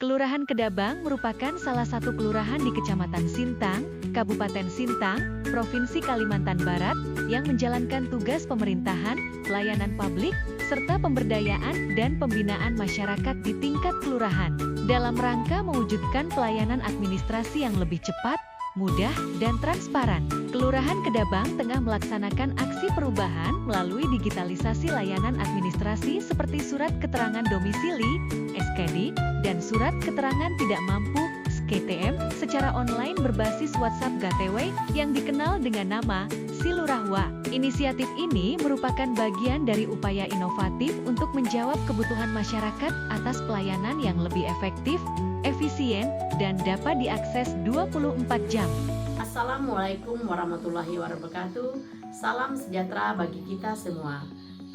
Kelurahan Kedabang merupakan salah satu kelurahan di Kecamatan Sintang, Kabupaten Sintang, Provinsi Kalimantan Barat, yang menjalankan tugas pemerintahan, pelayanan publik, serta pemberdayaan dan pembinaan masyarakat di tingkat kelurahan. Dalam rangka mewujudkan pelayanan administrasi yang lebih cepat, mudah, dan transparan, Kelurahan Kedabang tengah melaksanakan aksi perubahan melalui digitalisasi layanan administrasi seperti surat keterangan domisili, SKD, dan surat keterangan tidak mampu, SKTM, secara online berbasis WhatsApp Gateway yang dikenal dengan nama Silurahwa. Inisiatif ini merupakan bagian dari upaya inovatif untuk menjawab kebutuhan masyarakat atas pelayanan yang lebih efektif, efisien, dan dapat diakses 24 jam. Assalamualaikum warahmatullahi wabarakatuh. Salam sejahtera bagi kita semua.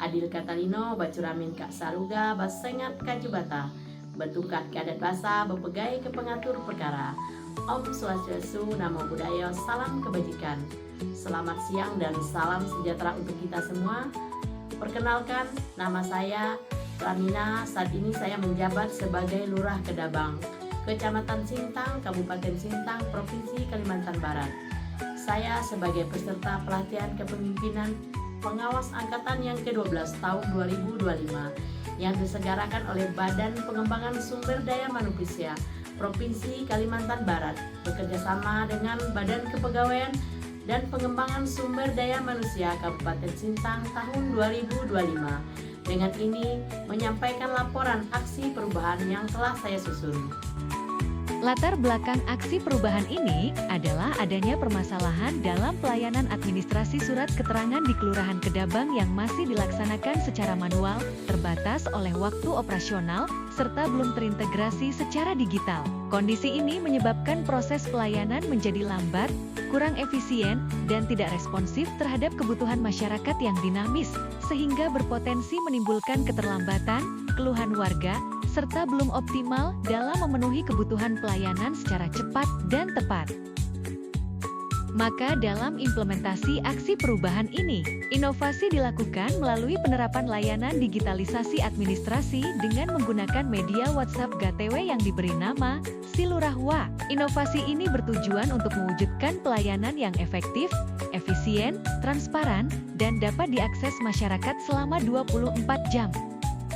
Adil Katalino bacuramin Kak Saruga basengat kajubata. Betukat kadat basa bepegai ke pengatur perkara. Om Swastiastu, Namo Buddhaya, salam kebajikan. Selamat siang dan salam sejahtera untuk kita semua. Perkenalkan, nama saya Ramina. Saat ini saya menjabat sebagai Lurah Kedabang, Kecamatan Sintang, Kabupaten Sintang, Provinsi Kalimantan Barat. Saya sebagai peserta pelatihan kepemimpinan pengawas angkatan yang ke-12 tahun 2025 yang diselenggarakan oleh Badan Pengembangan Sumber Daya Manusia Provinsi Kalimantan Barat bekerjasama dengan Badan Kepegawaian dan Pengembangan Sumber Daya Manusia Kabupaten Sintang tahun 2025. Dengan ini menyampaikan laporan aksi perubahan yang telah saya susun. Latar belakang aksi perubahan ini adalah adanya permasalahan dalam pelayanan administrasi surat keterangan di Kelurahan Kedabang yang masih dilaksanakan secara manual, terbatas oleh waktu operasional, serta belum terintegrasi secara digital. Kondisi ini menyebabkan proses pelayanan menjadi lambat, kurang efisien, dan tidak responsif terhadap kebutuhan masyarakat yang dinamis, sehingga berpotensi menimbulkan keterlambatan, keluhan warga, serta belum optimal dalam memenuhi kebutuhan pelayanan secara cepat dan tepat. Maka dalam implementasi aksi perubahan ini, inovasi dilakukan melalui penerapan layanan digitalisasi administrasi dengan menggunakan media WhatsApp Gateway yang diberi nama Silurahwa. Inovasi ini bertujuan untuk mewujudkan pelayanan yang efektif, efisien, transparan, dan dapat diakses masyarakat selama 24 jam.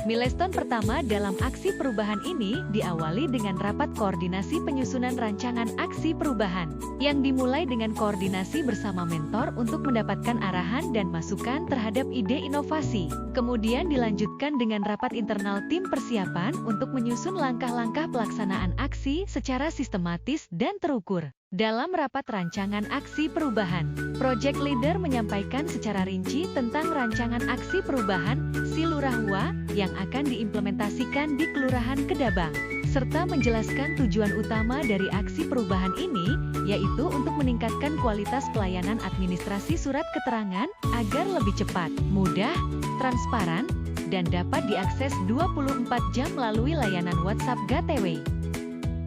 Milestone pertama dalam aksi perubahan ini diawali dengan rapat koordinasi penyusunan rancangan aksi perubahan, yang dimulai dengan koordinasi bersama mentor untuk mendapatkan arahan dan masukan terhadap ide inovasi. Kemudian dilanjutkan dengan rapat internal tim persiapan untuk menyusun langkah-langkah pelaksanaan aksi secara sistematis dan terukur. Dalam rapat rancangan aksi perubahan, Project Leader menyampaikan secara rinci tentang rancangan aksi perubahan Silurahwa yang akan diimplementasikan di Kelurahan Kedabang, serta menjelaskan tujuan utama dari aksi perubahan ini, yaitu untuk meningkatkan kualitas pelayanan administrasi surat keterangan agar lebih cepat, mudah, transparan, dan dapat diakses 24 jam melalui layanan WhatsApp Gateway.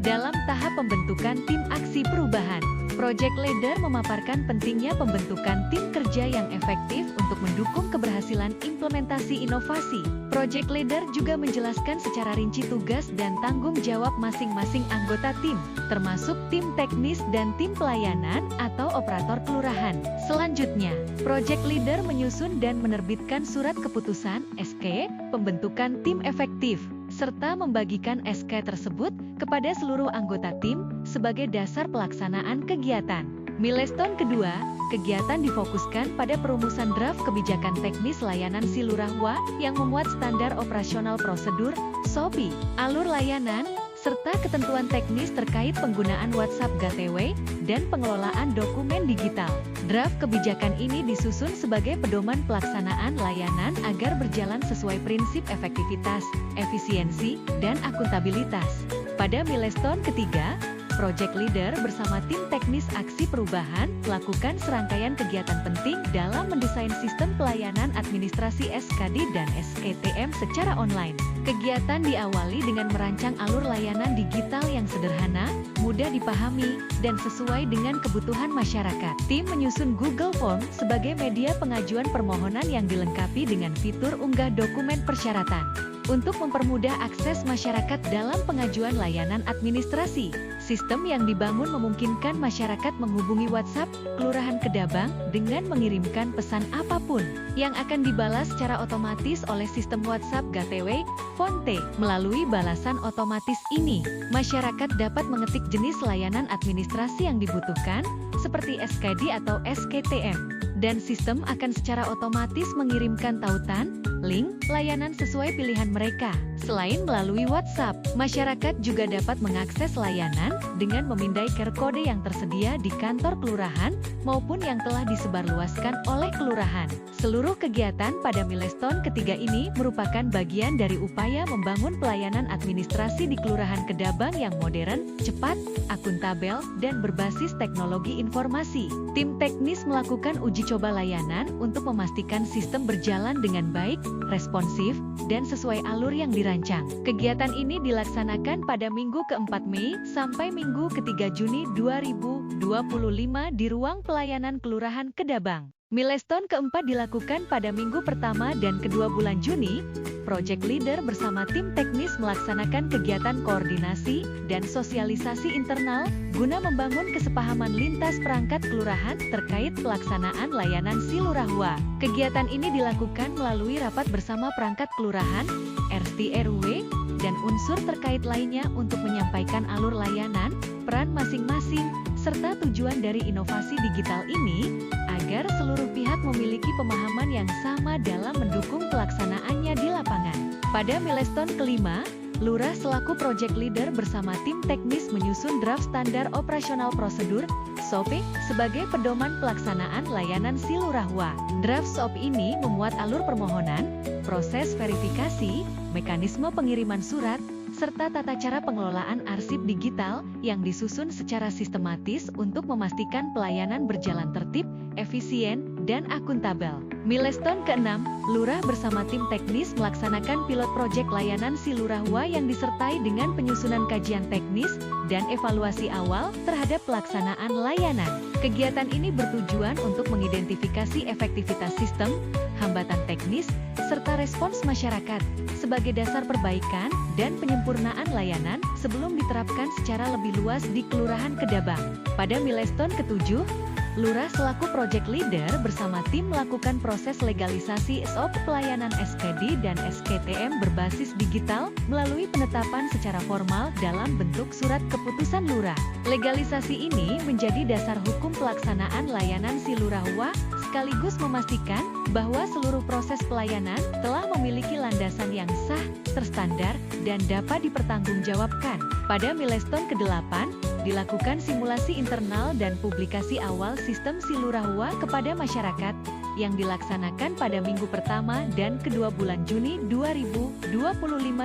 Dalam tahap pembentukan tim aksi perubahan, Project Leader memaparkan pentingnya pembentukan tim kerja yang efektif untuk mendukung keberhasilan implementasi inovasi. Project Leader juga menjelaskan secara rinci tugas dan tanggung jawab masing-masing anggota tim, termasuk tim teknis dan tim pelayanan atau operator kelurahan. Selanjutnya, Project Leader menyusun dan menerbitkan surat keputusan (SK) pembentukan tim efektif, serta membagikan SK tersebut kepada seluruh anggota tim sebagai dasar pelaksanaan kegiatan. Milestone kedua, kegiatan difokuskan pada perumusan draft kebijakan teknis layanan Silurahwa yang memuat standar operasional prosedur, SOP, alur layanan, serta ketentuan teknis terkait penggunaan WhatsApp Gateway dan pengelolaan dokumen digital. Draft kebijakan ini disusun sebagai pedoman pelaksanaan layanan agar berjalan sesuai prinsip efektivitas, efisiensi, dan akuntabilitas. Pada milestone ketiga, Project Leader bersama tim teknis aksi perubahan melakukan serangkaian kegiatan penting dalam mendesain sistem pelayanan administrasi SKD dan SKTM secara online. Kegiatan diawali dengan merancang alur layanan digital yang sederhana, mudah dipahami, dan sesuai dengan kebutuhan masyarakat. Tim menyusun Google Form sebagai media pengajuan permohonan yang dilengkapi dengan fitur unggah dokumen persyaratan. untuk mempermudah akses masyarakat dalam pengajuan layanan administrasi. Sistem yang dibangun memungkinkan masyarakat menghubungi WhatsApp Kelurahan Kedabang dengan mengirimkan pesan apapun yang akan dibalas secara otomatis oleh sistem WhatsApp Gateway Fonte. Melalui balasan otomatis ini, masyarakat dapat mengetik jenis layanan administrasi yang dibutuhkan, seperti SKD atau SKTM, dan sistem akan secara otomatis mengirimkan tautan, link, layanan sesuai pilihan mereka. Selain melalui WhatsApp, masyarakat juga dapat mengakses layanan dengan memindai QR kode yang tersedia di kantor kelurahan maupun yang telah disebarluaskan oleh kelurahan. Seluruh kegiatan pada milestone ketiga ini merupakan bagian dari upaya membangun pelayanan administrasi di Kelurahan Kedabang yang modern, cepat, akuntabel, dan berbasis teknologi informasi. Tim teknis melakukan uji coba layanan untuk memastikan sistem berjalan dengan baik, responsif, dan sesuai alur yang dirancang. Kegiatan ini dilaksanakan pada Minggu ke-4 Mei sampai Minggu ke-3 Juni 2025 di Ruang Pelayanan Kelurahan Kedabang. Milestone keempat dilakukan pada minggu pertama dan kedua bulan Juni. Project Leader bersama tim teknis melaksanakan kegiatan koordinasi dan sosialisasi internal guna membangun kesepahaman lintas perangkat kelurahan terkait pelaksanaan layanan Silurahwa. Kegiatan ini dilakukan melalui rapat bersama perangkat kelurahan, RT RW, dan unsur terkait lainnya untuk menyampaikan alur layanan, peran masing-masing, serta tujuan dari inovasi digital ini, agar seluruh pihak memiliki pemahaman yang sama dalam mendukung pelaksanaannya di lapangan. Pada milestone kelima, Lurah selaku Project Leader bersama tim teknis menyusun draft standar operasional prosedur (SOP) sebagai pedoman pelaksanaan layanan Silurahwa. Draft SOP ini memuat alur permohonan, proses verifikasi, mekanisme pengiriman surat, serta tata cara pengelolaan arsip digital yang disusun secara sistematis untuk memastikan pelayanan berjalan tertib, efisien, dan akuntabel. Milestone ke-6, Lurah bersama tim teknis melaksanakan pilot proyek layanan Silurahwa yang disertai dengan penyusunan kajian teknis dan evaluasi awal terhadap pelaksanaan layanan. Kegiatan ini bertujuan untuk mengidentifikasi efektivitas sistem, hambatan teknis, serta respons masyarakat sebagai dasar perbaikan dan penyempurnaan layanan sebelum diterapkan secara lebih luas di Kelurahan Kedabang. Pada milestone ke-7, Lurah selaku Project Leader bersama tim melakukan proses legalisasi SOP pelayanan SKD dan SKTM berbasis digital melalui penetapan secara formal dalam bentuk surat keputusan Lurah. Legalisasi ini menjadi dasar hukum pelaksanaan layanan Silurahwa sekaligus memastikan bahwa seluruh proses pelayanan telah memiliki landasan yang sah, terstandar, dan dapat dipertanggungjawabkan. Pada milestone ke-8, dilakukan simulasi internal dan publikasi awal sistem Silurahwa kepada masyarakat yang dilaksanakan pada minggu pertama dan kedua bulan Juni 2025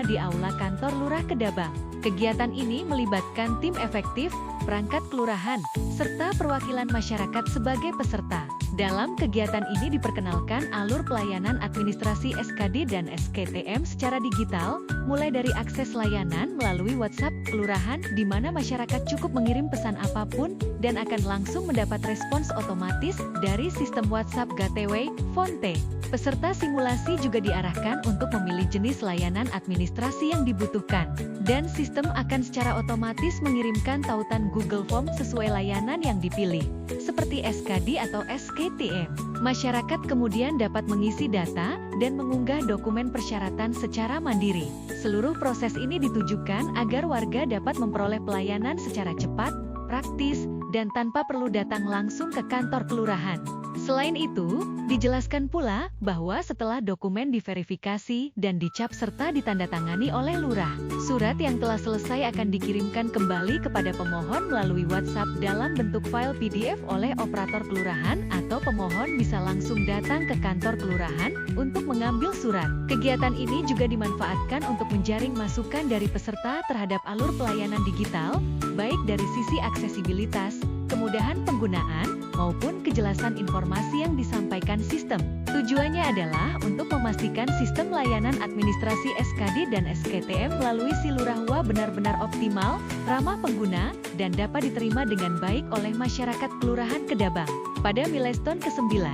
di Aula Kantor Lurah Kedabang. Kegiatan ini melibatkan tim efektif, perangkat kelurahan, serta perwakilan masyarakat sebagai peserta. Dalam kegiatan ini diperkenalkan alur pelayanan administrasi SKD dan SKTM secara digital, mulai dari akses layanan melalui WhatsApp kelurahan di mana masyarakat cukup mengirim pesan apapun dan akan langsung mendapat respons otomatis dari sistem WhatsApp Gateway Fonte. Peserta simulasi juga diarahkan untuk memilih jenis layanan administrasi yang dibutuhkan, dan sistem akan secara otomatis mengirimkan tautan Google Form sesuai layanan yang dipilih, seperti SKD atau SKTM. Masyarakat kemudian dapat mengisi data dan mengunggah dokumen persyaratan secara mandiri. Seluruh proses ini ditujukan agar warga dapat memperoleh pelayanan secara cepat, praktis, dan tanpa perlu datang langsung ke kantor kelurahan. Selain itu, dijelaskan pula bahwa setelah dokumen diverifikasi dan dicap serta ditandatangani oleh lurah, surat yang telah selesai akan dikirimkan kembali kepada pemohon melalui WhatsApp dalam bentuk file PDF oleh operator kelurahan atau pemohon bisa langsung datang ke kantor kelurahan untuk mengambil surat. Kegiatan ini juga dimanfaatkan untuk menjaring masukan dari peserta terhadap alur pelayanan digital, baik dari sisi aksesibilitas, kemudahan penggunaan, maupun kejelasan informasi yang disampaikan sistem. Tujuannya adalah untuk memastikan sistem layanan administrasi SKD dan SKTM melalui Silurahwa benar-benar optimal, ramah pengguna, dan dapat diterima dengan baik oleh masyarakat Kelurahan Kedabang. Pada milestone ke-9,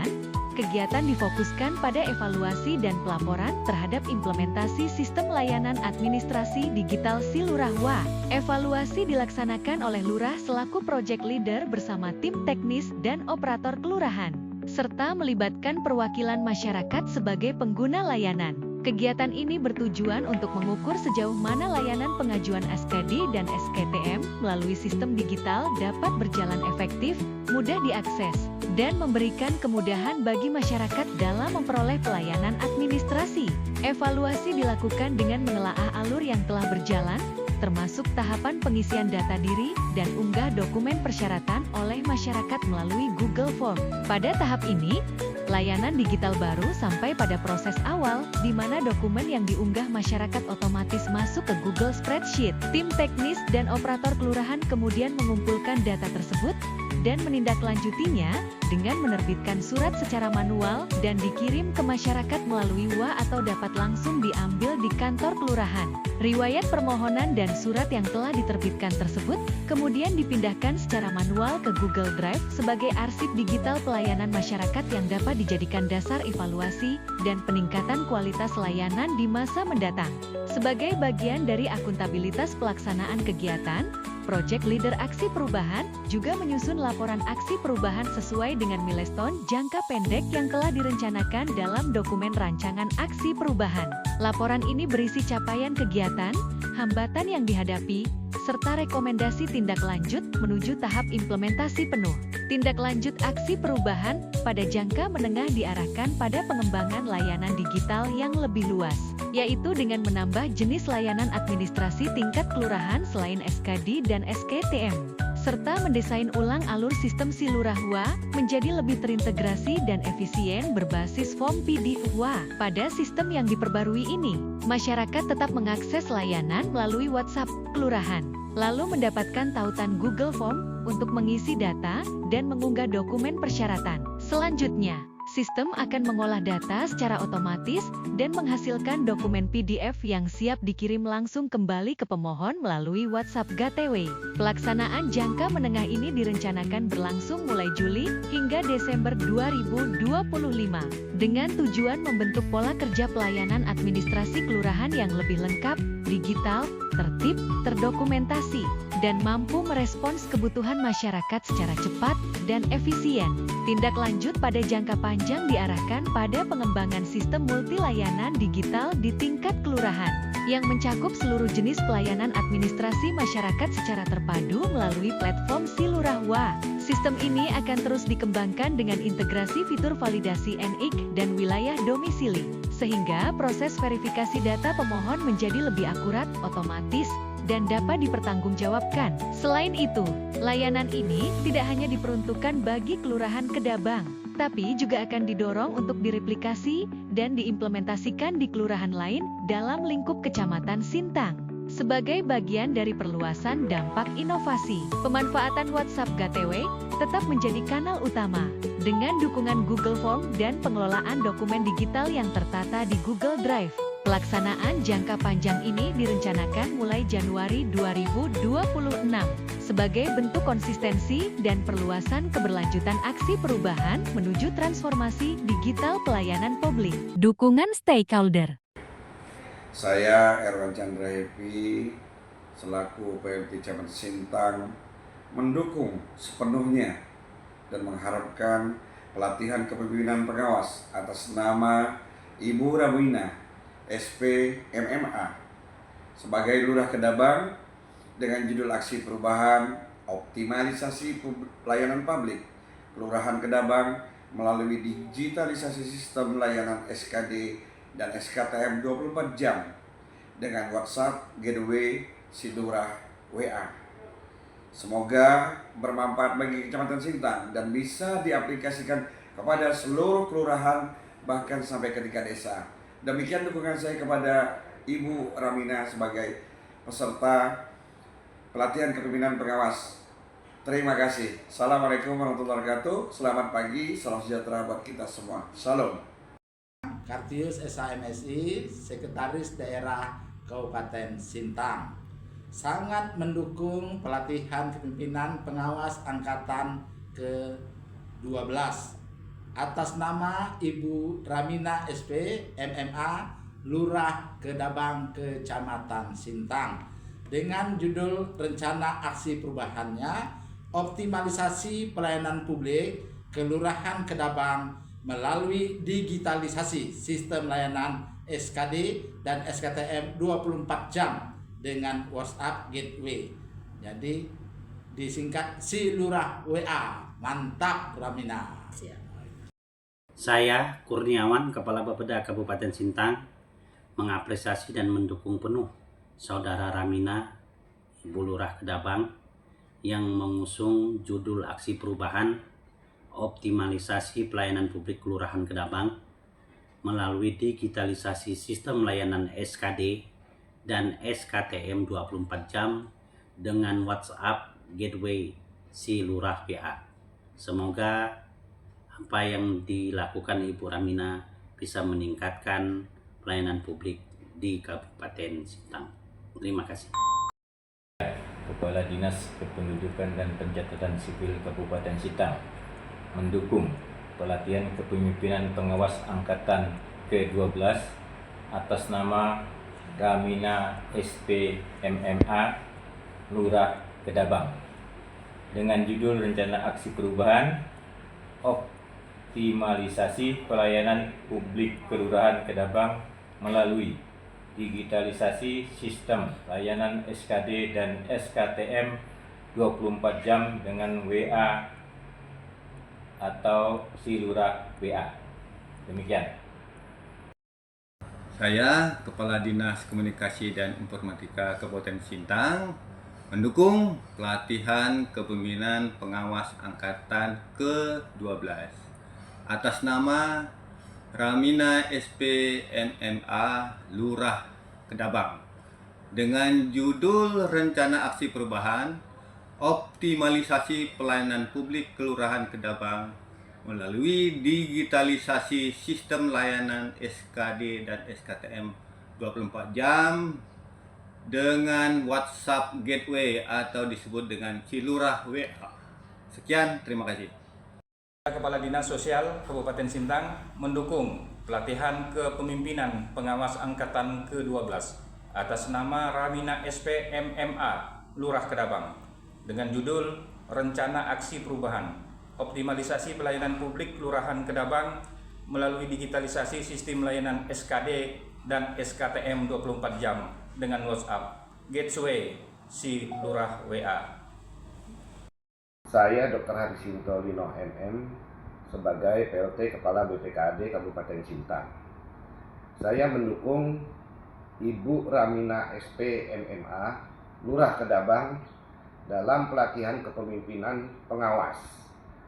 kegiatan difokuskan pada evaluasi dan pelaporan terhadap implementasi sistem layanan administrasi digital si Lurah WA. Evaluasi dilaksanakan oleh Lurah selaku project leader bersama tim teknis dan operator kelurahan, serta melibatkan perwakilan masyarakat sebagai pengguna layanan. Kegiatan ini bertujuan untuk mengukur sejauh mana layanan pengajuan SKD dan SKTM melalui sistem digital dapat berjalan efektif, mudah diakses, dan memberikan kemudahan bagi masyarakat dalam memperoleh pelayanan administrasi. Evaluasi dilakukan dengan menelaah alur yang telah berjalan, termasuk tahapan pengisian data diri dan unggah dokumen persyaratan oleh masyarakat melalui Google Form. Pada tahap ini, layanan digital baru sampai pada proses awal, di mana dokumen yang diunggah masyarakat otomatis masuk ke Google Spreadsheet. Tim teknis dan operator kelurahan kemudian mengumpulkan data tersebut dan menindaklanjutinya dengan menerbitkan surat secara manual dan dikirim ke masyarakat melalui WA atau dapat langsung diambil di kantor kelurahan. Riwayat permohonan dan surat yang telah diterbitkan tersebut kemudian dipindahkan secara manual ke Google Drive sebagai arsip digital pelayanan masyarakat yang dapat dijadikan dasar evaluasi dan peningkatan kualitas layanan di masa mendatang. Sebagai bagian dari akuntabilitas pelaksanaan kegiatan, Project Leader Aksi Perubahan juga menyusun laporan aksi perubahan sesuai dengan milestone jangka pendek yang telah direncanakan dalam dokumen rancangan aksi perubahan. Laporan ini berisi capaian kegiatan, hambatan yang dihadapi, serta rekomendasi tindak lanjut menuju tahap implementasi penuh. Tindak lanjut aksi perubahan pada jangka menengah diarahkan pada pengembangan layanan digital yang lebih luas, yaitu dengan menambah jenis layanan administrasi tingkat kelurahan selain SKD dan SKTM, serta mendesain ulang alur sistem si Lurah WA menjadi lebih terintegrasi dan efisien berbasis form PDF WA. Pada sistem yang diperbarui ini, masyarakat tetap mengakses layanan melalui WhatsApp kelurahan, lalu mendapatkan tautan Google Form untuk mengisi data dan mengunggah dokumen persyaratan. Selanjutnya, sistem akan mengolah data secara otomatis dan menghasilkan dokumen PDF yang siap dikirim langsung kembali ke pemohon melalui WhatsApp GTW. Pelaksanaan jangka menengah ini direncanakan berlangsung mulai Juli hingga Desember 2025 dengan tujuan membentuk pola kerja pelayanan administrasi kelurahan yang lebih lengkap, digital, tertib, terdokumentasi, dan mampu merespons kebutuhan masyarakat secara cepat dan efisien. Tindak lanjut pada jangka panjang diarahkan pada pengembangan sistem multi layanan digital di tingkat kelurahan, yang mencakup seluruh jenis pelayanan administrasi masyarakat secara terpadu melalui platform si Lurah WA. Sistem ini akan terus dikembangkan dengan integrasi fitur validasi NIK dan wilayah domisili, sehingga proses verifikasi data pemohon menjadi lebih akurat, otomatis, dan dapat dipertanggungjawabkan. Selain itu, layanan ini tidak hanya diperuntukkan bagi Kelurahan Kedabang, tapi juga akan didorong untuk direplikasi dan diimplementasikan di kelurahan lain dalam lingkup Kecamatan Sintang. Sebagai bagian dari perluasan dampak inovasi, pemanfaatan WhatsApp GTW tetap menjadi kanal utama, dengan dukungan Google Form dan pengelolaan dokumen digital yang tertata di Google Drive. Pelaksanaan jangka panjang ini direncanakan mulai Januari 2026 sebagai bentuk konsistensi dan perluasan keberlanjutan aksi perubahan menuju transformasi digital pelayanan publik. Dukungan stakeholder. Saya Erwan Chandra Happy selaku PLT Kecamatan Sintang mendukung sepenuhnya dan mengharapkan pelatihan kepemimpinan pengawas atas nama Ibu Ramina SP MMA sebagai Lurah Kedabang dengan judul aksi perubahan optimalisasi pelayanan publik Kelurahan Kedabang melalui digitalisasi sistem layanan SKD dan SKTM 24 jam dengan WhatsApp Gateway si Lurah WA. Semoga bermanfaat bagi Kecamatan Sintang dan bisa diaplikasikan kepada seluruh kelurahan bahkan sampai ke tingkat desa. Demikian dukungan saya kepada Ibu Ramina sebagai peserta pelatihan kepemimpinan pengawas. Terima kasih. Assalamualaikum warahmatullahi wabarakatuh. Selamat pagi, salam sejahtera buat kita semua. Salam. Kartius SHMSI, Sekretaris Daerah Kabupaten Sintang, sangat mendukung pelatihan kepemimpinan pengawas angkatan ke-12 atas nama Ibu Ramina SP MMA Lurah Kedabang Kecamatan Sintang dengan judul rencana aksi perubahannya optimalisasi pelayanan publik Kelurahan Kedabang melalui digitalisasi sistem layanan SKD dan SKTM 24 jam dengan WhatsApp Gateway. Jadi disingkat si Lurah WA. Mantap Ramina. Saya Kurniawan, Kepala Bapeda Kabupaten Sintang, mengapresiasi dan mendukung penuh Saudara Ramina, Ibu Lurah Kedabang, yang mengusung judul aksi perubahan optimalisasi pelayanan publik Kelurahan Kedabang melalui digitalisasi sistem layanan SKD dan SKTM 24 jam dengan WhatsApp Gateway si Lurah WA. Semoga apa yang dilakukan Ibu Ramina bisa meningkatkan pelayanan publik di Kabupaten Sintang. Terima kasih. Kepala Dinas Kependudukan dan Pencatatan Sipil Kabupaten Sintang mendukung pelatihan kepemimpinan pengawas angkatan ke-12 atas nama Ramina SP MMA Lurah Kedabang dengan judul rencana aksi perubahan optimalisasi pelayanan publik Kelurahan Kedabang melalui digitalisasi sistem layanan SKD dan SKTM 24 jam dengan WA atau si Lurah WA. Demikian. Saya, Kepala Dinas Komunikasi dan Informatika Kabupaten Sintang, mendukung pelatihan kepemimpinan pengawas angkatan ke-12 atas nama Ramina SP MMA Lurah Kedabang dengan judul rencana aksi perubahan optimalisasi pelayanan publik Kelurahan Kedabang melalui digitalisasi sistem layanan SKD dan SKTM 24 jam dengan WhatsApp Gateway atau disebut dengan si Lurah WA. Sekian, terima kasih. Kepala Dinas Sosial Kabupaten Sintang mendukung pelatihan kepemimpinan pengawas angkatan ke-12 atas nama Ramina SP MMA Lurah Kedabang dengan judul rencana aksi perubahan optimalisasi pelayanan publik Kelurahan Kedabang melalui digitalisasi sistem layanan SKD dan SKTM 24 jam dengan WhatsApp Gateway si Lurah WA. Saya Dr. Harisinto Lino MM sebagai PLT Kepala BPKAD Kabupaten Sintang. Saya mendukung Ibu Ramina SP MMA Lurah Kedabang dalam pelatihan kepemimpinan pengawas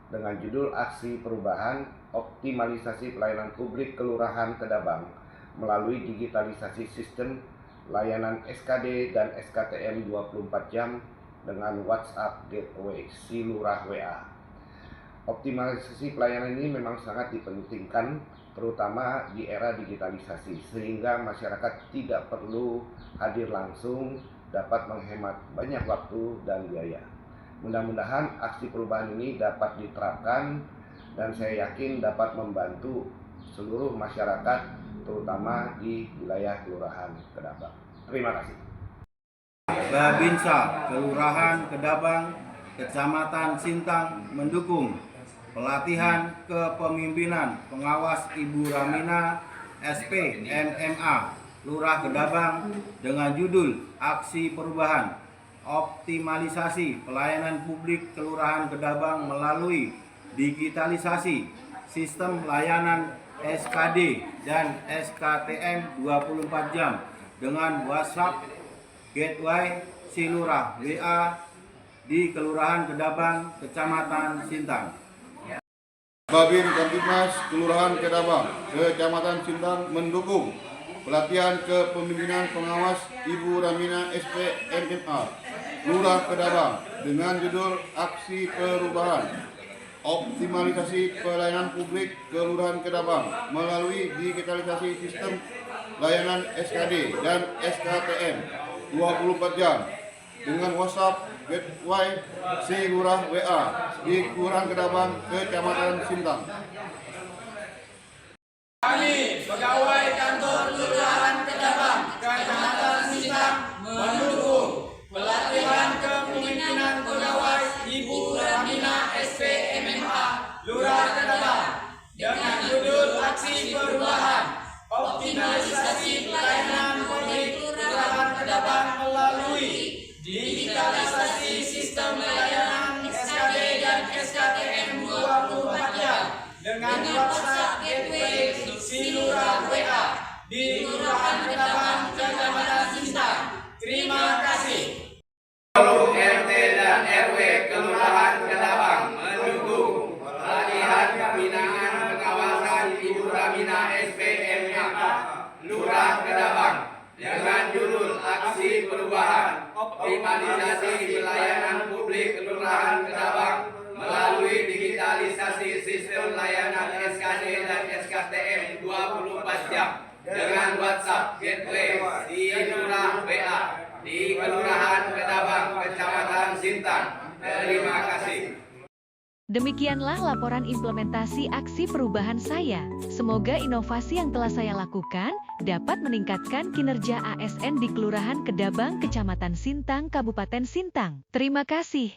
dengan judul aksi perubahan optimalisasi pelayanan publik Kelurahan Kedabang melalui digitalisasi sistem layanan SKD dan SKTM 24 jam dengan WhatsApp Gateway si Lurah WA. Optimalisasi pelayanan ini memang sangat dipentingkan terutama di era digitalisasi sehingga masyarakat tidak perlu hadir langsung, dapat menghemat banyak waktu dan biaya. Mudah-mudahan aksi perubahan ini dapat diterapkan dan saya yakin dapat membantu seluruh masyarakat terutama di wilayah Kelurahan Kedabang. Terima kasih. Babinsa Kelurahan Kedabang Kecamatan Sintang mendukung pelatihan kepemimpinan pengawas Ibu Ramina SP MMA Lurah Kedabang dengan judul aksi perubahan optimalisasi pelayanan publik Kelurahan Kedabang melalui digitalisasi sistem layanan SKD dan SKTM 24 jam dengan WhatsApp Gateway si Lurah WA di Kelurahan Kedabang, Kecamatan Sintang. Babin Kamtibmas Kelurahan Kedabang, Kecamatan Sintang mendukung pelatihan kepemimpinan pengawas Ibu Ramina SP MMA Lurah Kedabang dengan judul aksi perubahan optimalisasi pelayanan publik Kelurahan Kedabang melalui digitalisasi sistem layanan SKD dan SKTM 24 jam dengan WhatsApp Gateway si Lurah WA di Kelurahan Kedabang, Kecamatan Sintang. sistem layanan SKD dan SKTM 24 jam dengan WhatsApp Gateway si Lurah WA di Kelurahan Kedabang, Kecamatan Sintang. Terima kasih. Seluruh RT dan RW Kelurahan Kedabang mendukung pelatihan pembinaan pengawasan Ibu Ramina SP MMA Lurah Kedabang dengan judul Aksi Perubahan Optimalisasi Pelayanan Publik Kelurahan Kedabang melalui digitalisasi sistem layanan SKD dan SKTM 24 jam dengan WhatsApp Gateway di Lurah WA di Kelurahan Kedabang, Kecamatan Sintang. Terima kasih. Demikianlah laporan implementasi aksi perubahan saya. Semoga inovasi yang telah saya lakukan dapat meningkatkan kinerja ASN di Kelurahan Kedabang, Kecamatan Sintang, Kabupaten Sintang. Terima kasih.